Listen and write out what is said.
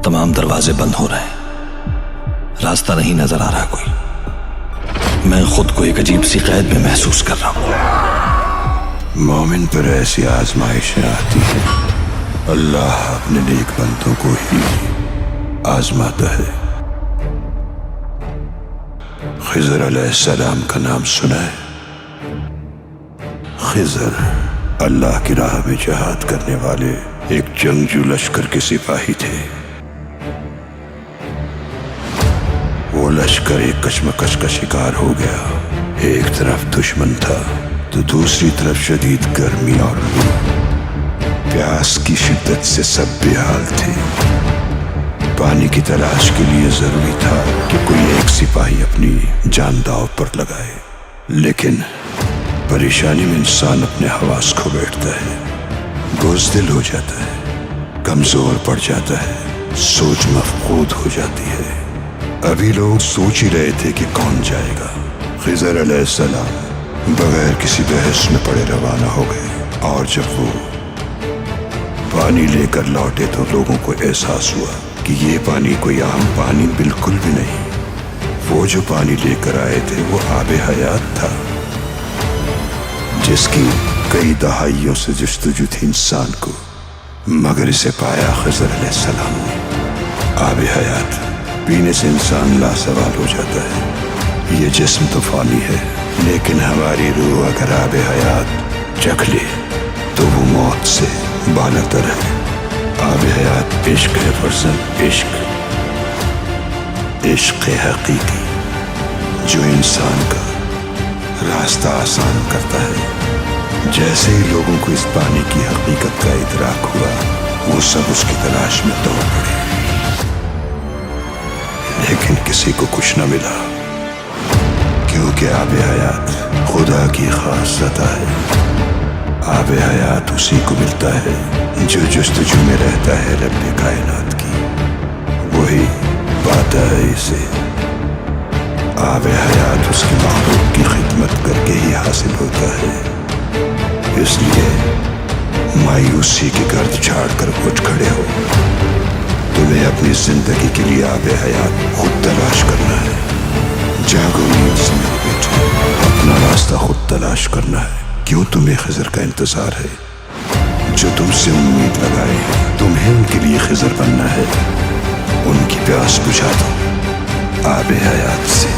तमाम दरवाजे बंद हो रहे हैं, रास्ता नहीं नजर आ रहा कोई। मैं खुद को एक अजीब सी कैद में महसूस कर रहा हूं। मोमिन पर ऐसी आजमाइशें आती हैं, अल्लाह अपने नेक बंदों को ही आजमाता है। खिजर अलैहिस्सलाम का नाम सुना है? खिजर अल्लाह की राह में जिहाद करने वाले एक जंगजू लश्कर के सिपाही थे। वो लश्कर एक कशमकश का शिकार हो गया। एक तरफ दुश्मन था तो दूसरी तरफ शदीद गर्मी और लू। प्यास की शिद्दत से सब बेहाल थे। पानी की तलाश के लिए जरूरी था कि कोई एक सिपाही अपनी जान दांव पर लगाए, लेकिन परेशानी में इंसान अपने हवास खो बैठता है, बुज़दिल हो जाता है, कमजोर पड़ जाता है, सोच मफकूद हो जाती है। अभी लोग सोच ही रहे थे कि कौन जाएगा। खिजर अलैहिस्सलाम बगैर किसी बहस में पड़े रवाना हो गए, और जब वो पानी लेकर लौटे तो लोगों को एहसास हुआ कि ये पानी कोई आम पानी बिल्कुल भी नहीं। वो जो पानी लेकर आए थे वो आबे हयात था, जिसकी कई दहाइयों से जस्तजू थी इंसान को, मगर इसे पाया खिजर अलैहिस्सलाम ने। आबे हयात पीने से इंसान लासवाल हो जाता है। ये जिस्म तो फानी है, लेकिन हमारी रूह अगर आबे हयात चख ले तो वो मौत से बालतर है। आबे हयात इश्क है फर्जन, इश्क, इश्क हकीकी जो इंसान का रास्ता आसान करता है। जैसे ही लोगों को इस पानी की हकीकत का इदराक हुआ, वो सब उसकी तलाश में दौड़ पड़े, लेकिन किसी को कुछ न मिला, क्योंकि आबे हयात खुदा की खास अता है। आबे हयात उसी को मिलता है जो जस्तजू में रहता है रब्बे कायनात की, वही पाता है इसे। आबे हयात उसके महबूब की खिदमत करके ही हासिल होता है। इसलिए मायूसी की गर्द झाड़कर उठ खड़े हो। तुम्हें अपनी जिंदगी के लिए आबे हयात खुद तलाश करना है। जागो नींद से मेरे बेटे, अपना रास्ता खुद तलाश करना है। क्यों तुम्हें खिजर का इंतजार है? जो तुमसे उम्मीद लगाए, तुम्हें उनके लिए खिजर बनना है। उनकी प्यास बुझा दो आबे हयात से।